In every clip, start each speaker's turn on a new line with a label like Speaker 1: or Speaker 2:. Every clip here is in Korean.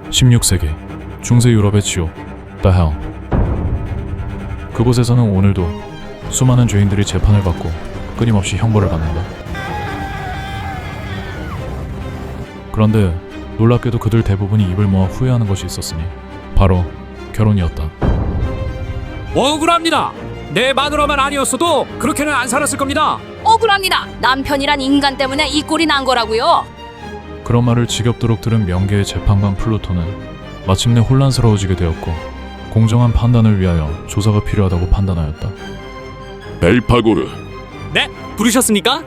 Speaker 1: 16세기 중세 유럽의 지옥, The Hell. 그곳에서는 오늘도 수많은 죄인들이 재판을 받고 끊임없이 형벌을 받는다. 그런데 놀랍게도 그들 대부분이 입을 모아 후회하는 것이 있었으니 바로 결혼이었다.
Speaker 2: 억울합니다. 내 마누라만 아니었어도 그렇게는 안 살았을 겁니다.
Speaker 3: 억울합니다. 남편이란 인간 때문에 이 꼴이 난 거라고요.
Speaker 1: 그런 말을 지겹도록 들은 명계의 재판관 플루토는 마침내 혼란스러워지게 되었고 공정한 판단을 위하여 조사가 필요하다고 판단하였다.
Speaker 4: 벨파고르,
Speaker 2: 네? 부르셨습니까?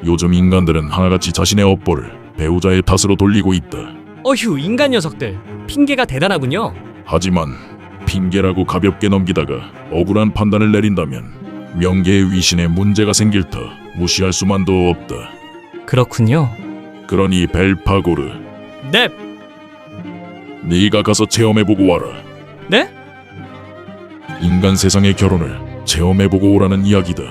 Speaker 4: 요즘 인간들은 하나같이 자신의 업보를 배우자의 탓으로 돌리고 있다.
Speaker 2: 어휴, 인간 녀석들. 핑계가 대단하군요.
Speaker 4: 하지만 핑계라고 가볍게 넘기다가 억울한 판단을 내린다면 명계의 위신에 문제가 생길 터 무시할 수만도 없다.
Speaker 2: 그렇군요.
Speaker 4: 그러니 벨파고르,
Speaker 2: 네.
Speaker 4: 네가 가서 체험해보고 와라.
Speaker 2: 네?
Speaker 4: 인간 세상의 결혼을 체험해보고 오라는 이야기다.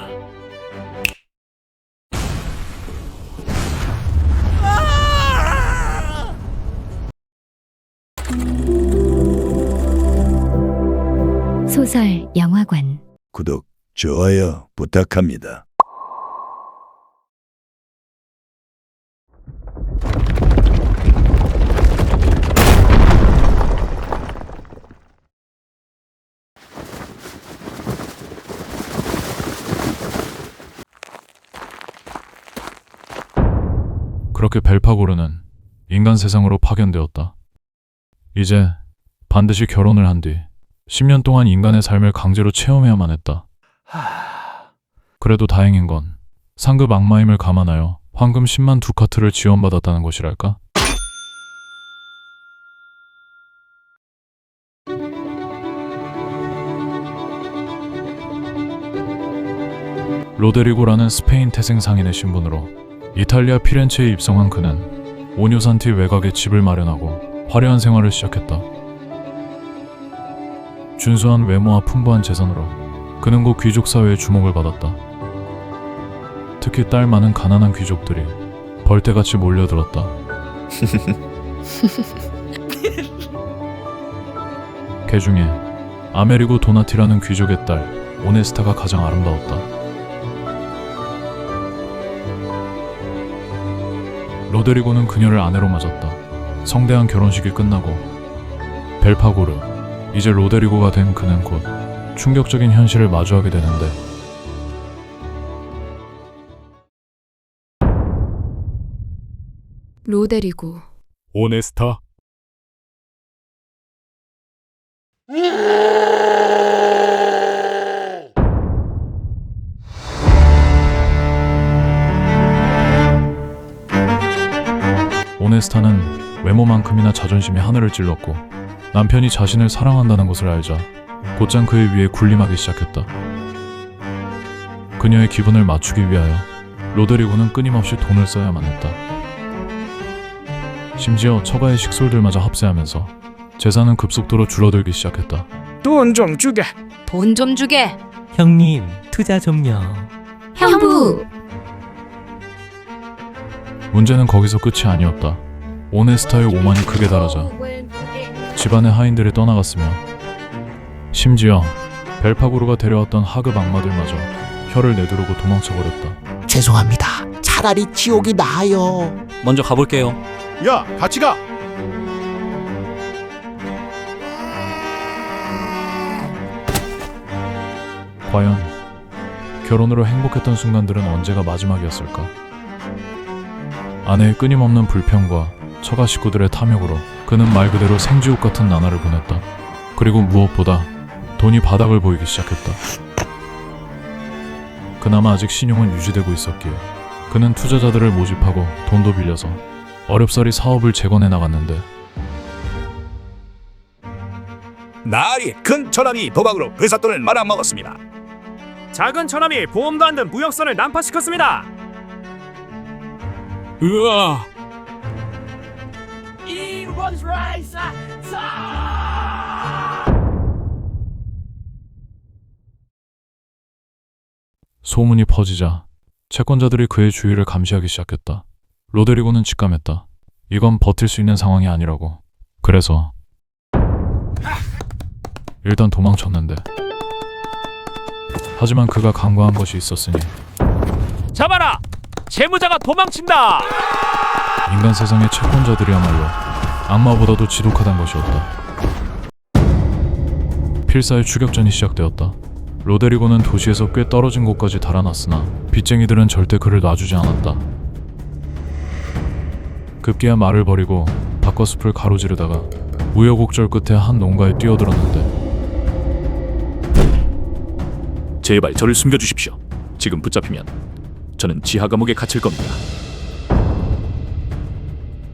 Speaker 5: 소설 영화관
Speaker 6: 구독, 좋아요 부탁합니다.
Speaker 1: 그렇게 벨파고르는 인간 세상으로 파견되었다. 이제 반드시 결혼을 한 뒤 10년 동안 인간의 삶을 강제로 체험해야만 했다. 그래도 다행인 건 상급 악마임을 감안하여 황금 10만 두카트를 지원받았다는 것이랄까? 로데리고라는 스페인 태생 상인의 신분으로 이탈리아 피렌체에 입성한 그는 오뇨산티 외곽에 집을 마련하고 화려한 생활을 시작했다. 준수한 외모와 풍부한 재산으로 그는 곧 귀족 사회의 주목을 받았다. 특히 딸 많은 가난한 귀족들이 벌떼같이 몰려들었다. 그 중에 아메리고 도나티라는 귀족의 딸 오네스타가 가장 아름다웠다. 로데리고는 그녀를 아내로 맞았다. 성대한 결혼식이 끝나고 벨파고르, 이제 로데리고가 된 그는 곧 충격적인 현실을 마주하게 되는데
Speaker 7: 로데리고.
Speaker 1: 오네스타? 오네스타는 외모만큼이나 자존심이 하늘을 찔렀고 남편이 자신을 사랑한다는 것을 알자 곧장 그의 위에 군림하기 시작했다. 그녀의 기분을 맞추기 위하여 로데리고는 끊임없이 돈을 써야만 했다. 심지어 처가의 식솔들마저 합세하면서 재산은 급속도로 줄어들기 시작했다.
Speaker 2: 돈 좀 주게.
Speaker 3: 돈 좀 주게.
Speaker 8: 형님, 투자 좀요.
Speaker 5: 형부
Speaker 1: 문제는 거기서 끝이 아니었다. 오네스타의 오만이 극에 달하자 집안의 하인들이 떠나갔으며 심지어 벨파고르가 데려왔던 하급 악마들마저 혀를 내두르고 도망쳐버렸다.
Speaker 9: 죄송합니다. 차라리 지옥이 나아요.
Speaker 2: 먼저 가볼게요.
Speaker 6: 야, 같이 가.
Speaker 1: 과연 결혼으로 행복했던 순간들은 언제가 마지막이었을까? 아내의 끊임없는 불평과 처가 식구들의 탐욕으로 그는 말 그대로 생지옥 같은 나날을 보냈다. 그리고 무엇보다 돈이 바닥을 보이기 시작했다. 그나마 아직 신용은 유지되고 있었기에 그는 투자자들을 모집하고 돈도 빌려서 어렵사리 사업을 재건해 나갔는데
Speaker 10: 나으리 큰 처남이 도박으로 회사 돈을 말아먹었습니다.
Speaker 2: 작은 처남이 보험도 안 든 무역선을 난파시켰습니다. 으아.
Speaker 1: 소문이 퍼지자 채권자들이 그의 주위를 감시하기 시작했다. 로데리고는 직감했다. 이건 버틸 수 있는 상황이 아니라고. 그래서 일단 도망쳤는데, 하지만 그가 간과한 것이 있었으니
Speaker 2: 잡아라! 채무자가 도망친다!
Speaker 1: 인간 세상의 채권자들이야말로 악마보다도 지독하단 것이었다. 필사의 추격전이 시작되었다. 로데리고는 도시에서 꽤 떨어진 곳까지 달아났으나 빚쟁이들은 절대 그를 놔주지 않았다. 급기야 말을 버리고 밭과 숲을 가로지르다가 우여곡절 끝에 한 농가에 뛰어들었는데,
Speaker 4: 제발 저를 숨겨주십시오. 지금 붙잡히면 저는 지하 감옥에 갇힐 겁니다.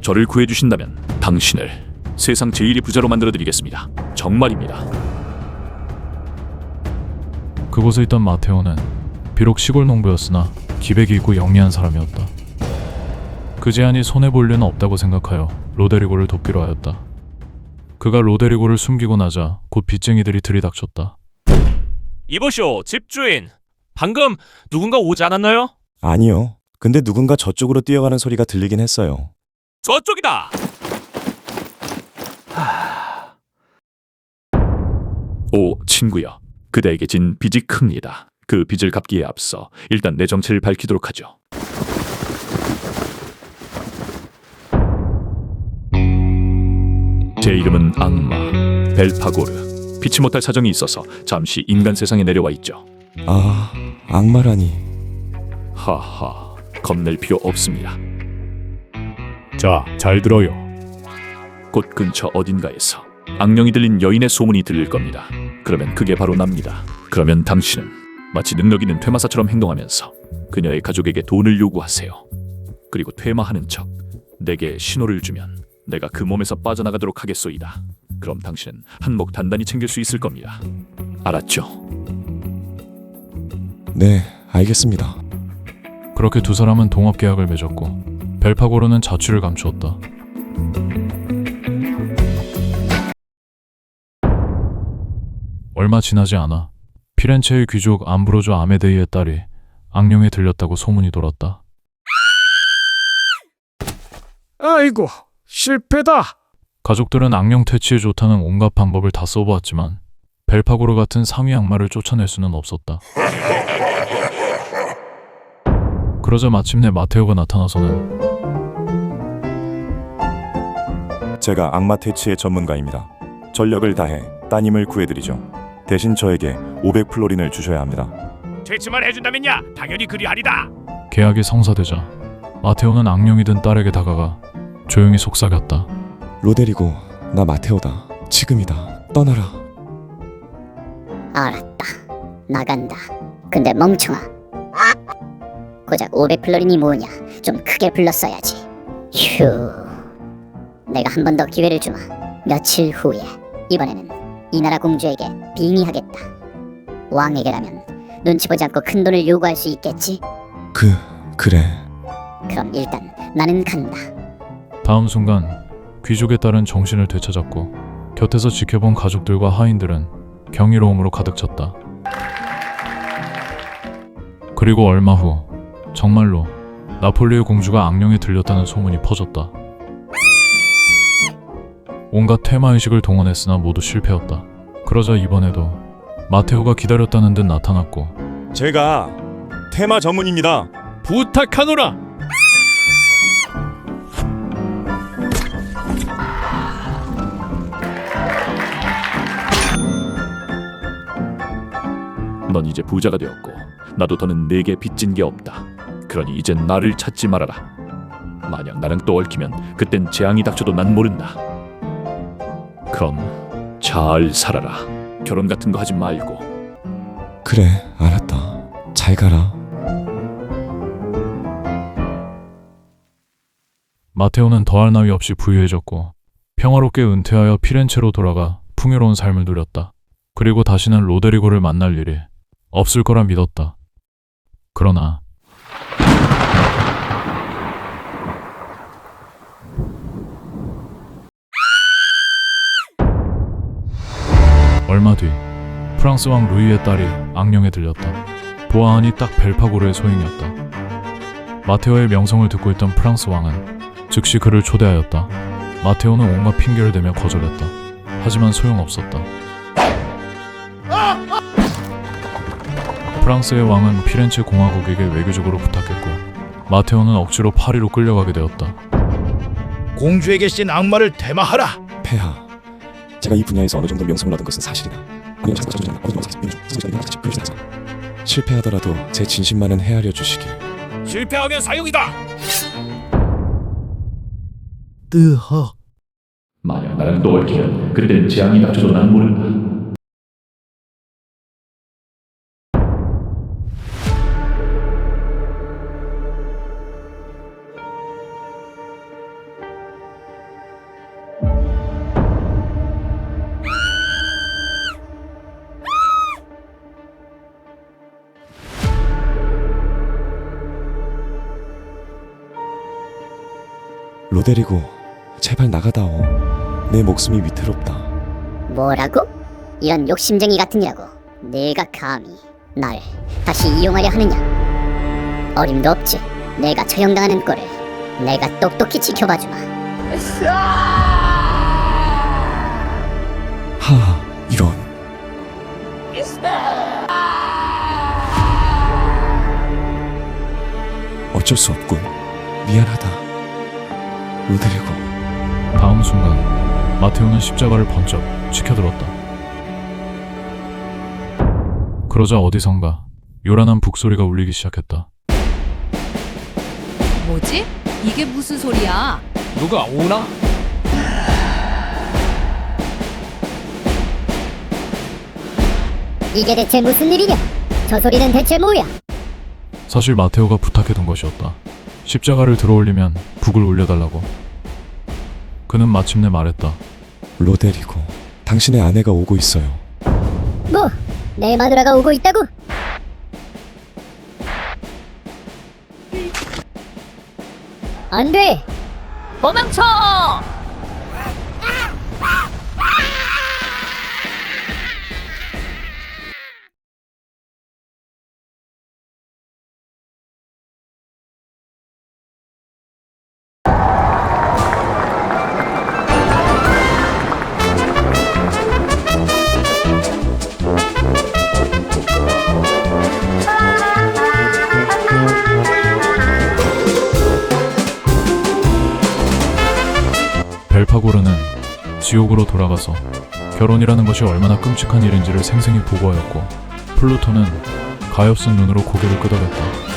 Speaker 4: 저를 구해주신다면 당신을 세상 제일의 부자로 만들어드리겠습니다. 정말입니다.
Speaker 1: 그곳에 있던 마테오는 비록 시골 농부였으나 기백이 있고 영리한 사람이었다. 그 제안이 손해볼 리는 없다고 생각하여 로데리고를 돕기로 하였다. 그가 로데리고를 숨기고 나자 곧 빚쟁이들이 들이닥쳤다.
Speaker 2: 이보쇼, 집주인. 방금 누군가 오지 않았나요?
Speaker 7: 아니요. 근데 누군가 저쪽으로 뛰어가는 소리가 들리긴 했어요.
Speaker 2: 저쪽이다!
Speaker 4: 오 친구여, 그대에게 진 빚이 큽니다. 그 빚을 갚기에 앞서 일단 내 정체를 밝히도록 하죠. 제 이름은 악마 벨파고르. 피치 못할 사정이 있어서 잠시 인간 세상에 내려와 있죠.
Speaker 7: 아, 악마라니.
Speaker 4: 하하, 겁낼 필요 없습니다.
Speaker 1: 자, 잘 들어요.
Speaker 4: 곧 근처 어딘가에서 악령이 들린 여인의 소문이 들릴 겁니다. 그러면 그게 바로 납니다. 그러면 당신은 마치 능력 있는 퇴마사처럼 행동하면서 그녀의 가족에게 돈을 요구하세요. 그리고 퇴마하는 척 내게 신호를 주면 내가 그 몸에서 빠져나가도록 하겠소이다. 그럼 당신은 한몫 단단히 챙길 수 있을 겁니다. 알았죠?
Speaker 7: 네, 알겠습니다.
Speaker 1: 그렇게 두 사람은 동업 계약을 맺었고 벨파고르는 자취를 감추었다. 얼마 지나지 않아 피렌체의 귀족 암브로조 아메데이의 딸이 악령에 들렸다고 소문이 돌았다.
Speaker 2: 아이고, 실패다!
Speaker 1: 가족들은 악령 퇴치에 좋다는 온갖 방법을 다 써보았지만 벨파고르 같은 상위 악마를 쫓아낼 수는 없었다. 그러자 마침내 마테오가 나타나서는
Speaker 7: 제가 악마 퇴치의 전문가입니다. 전력을 다해 따님을 구해드리죠. 대신 저에게 500플로린을 주셔야 합니다.
Speaker 2: 퇴치만 해준다면야 당연히 그리 아니다!
Speaker 1: 계약이 성사되자 마테오는 악령이 든 딸에게 다가가 조용히 속삭였다.
Speaker 7: 로데리고, 나 마테오다. 지금이다. 떠나라.
Speaker 11: 알았다. 나간다. 근데 멍청아. 고작 500플로린이 뭐냐. 좀 크게 불렀어야지. 휴. 내가 한 번 더 기회를 주마. 며칠 후에 이번에는 이 나라 공주에게 빙의하겠다. 왕에게라면 눈치 보지 않고 큰 돈을 요구할 수 있겠지?
Speaker 7: 그래.
Speaker 11: 그럼 일단 나는 간다.
Speaker 1: 다음 순간 귀족의 딸은 정신을 되찾았고 곁에서 지켜본 가족들과 하인들은 경이로움으로 가득 찼다. 그리고 얼마 후 정말로 나폴리의 공주가 악령에 들렸다는 소문이 퍼졌다. 온갖 테마의식을 동원했으나 모두 실패였다. 그러자 이번에도 마테오가 기다렸다는 듯 나타났고,
Speaker 7: 제가 테마 전문입니다.
Speaker 2: 부탁하노라!
Speaker 4: 넌 이제 부자가 되었고 나도 더는 내게 빚진 게 없다. 그러니 이젠 나를 찾지 말아라. 만약 나랑 또 얽히면 그땐 재앙이 닥쳐도 난 모른다. 그럼 잘 살아라. 결혼 같은 거 하지 말고.
Speaker 7: 그래, 알았다. 잘 가라.
Speaker 1: 마테오는 더할 나위 없이 부유해졌고 평화롭게 은퇴하여 피렌체로 돌아가 풍요로운 삶을 누렸다. 그리고 다시는 로데리고를 만날 일이 없을 거라 믿었다. 그러나 얼마 뒤 프랑스 왕 루이의 딸이 악령에 들렸다. 보아하니 딱 벨파고르의 소행이었다. 마테오의 명성을 듣고 있던 프랑스 왕은 즉시 그를 초대하였다. 마테오는 온갖 핑계를 대며 거절했다. 하지만 소용없었다. 프랑스의 왕은 피렌체 공화국에게 외교적으로 부탁했고 마테오는 억지로 파리로 끌려가게 되었다.
Speaker 10: 공주에게 씌인 악마를 퇴마하라.
Speaker 7: 폐하, 제가 이 분야에서 어느 정도 명성을 얻은 것은 사실이다. 실패하더라도 제 진심만은 헤아려 주시길.
Speaker 10: 실패하면 사형이다.
Speaker 9: 뜨허.
Speaker 4: 만약 나랑 또 얽히면 그때는 재앙이 닥쳐도 난 모른다.
Speaker 7: 로데리고, 제발 나가다오. 내 목숨이 위태롭다.
Speaker 11: 뭐라고? 이런 욕심쟁이 같으니라고. 내가 감히 날 다시 이용하려 하느냐? 어림도 없지. 내가 처형당하는 꼴을 내가 똑똑히 지켜봐주마.
Speaker 7: 하하, 이런. 어쩔 수 없군. 미안하다. 로데리고.
Speaker 1: 다음 순간 마테오는 십자가를 번쩍 치켜들었다. 그러자 어디선가 요란한 북소리가 울리기 시작했다.
Speaker 3: 뭐지? 이게 무슨 소리야?
Speaker 2: 누가 오나?
Speaker 11: 이게 대체 무슨 일이냐? 저 소리는 대체 뭐야?
Speaker 1: 사실 마테오가 부탁해둔 것이었다. 십자가를 들어올리면 북을 올려달라고. 그는 마침내 말했다.
Speaker 7: 로데리고, 당신의 아내가 오고 있어요.
Speaker 11: 뭐? 내 마누라가 오고 있다고? 안 돼!
Speaker 3: 도망쳐!
Speaker 1: 벨파고르는 지옥으로 돌아가서 결혼이라는 것이 얼마나 끔찍한 일인지를 생생히 보고하였고 플루토는 가엾은 눈으로 고개를 끄덕였다.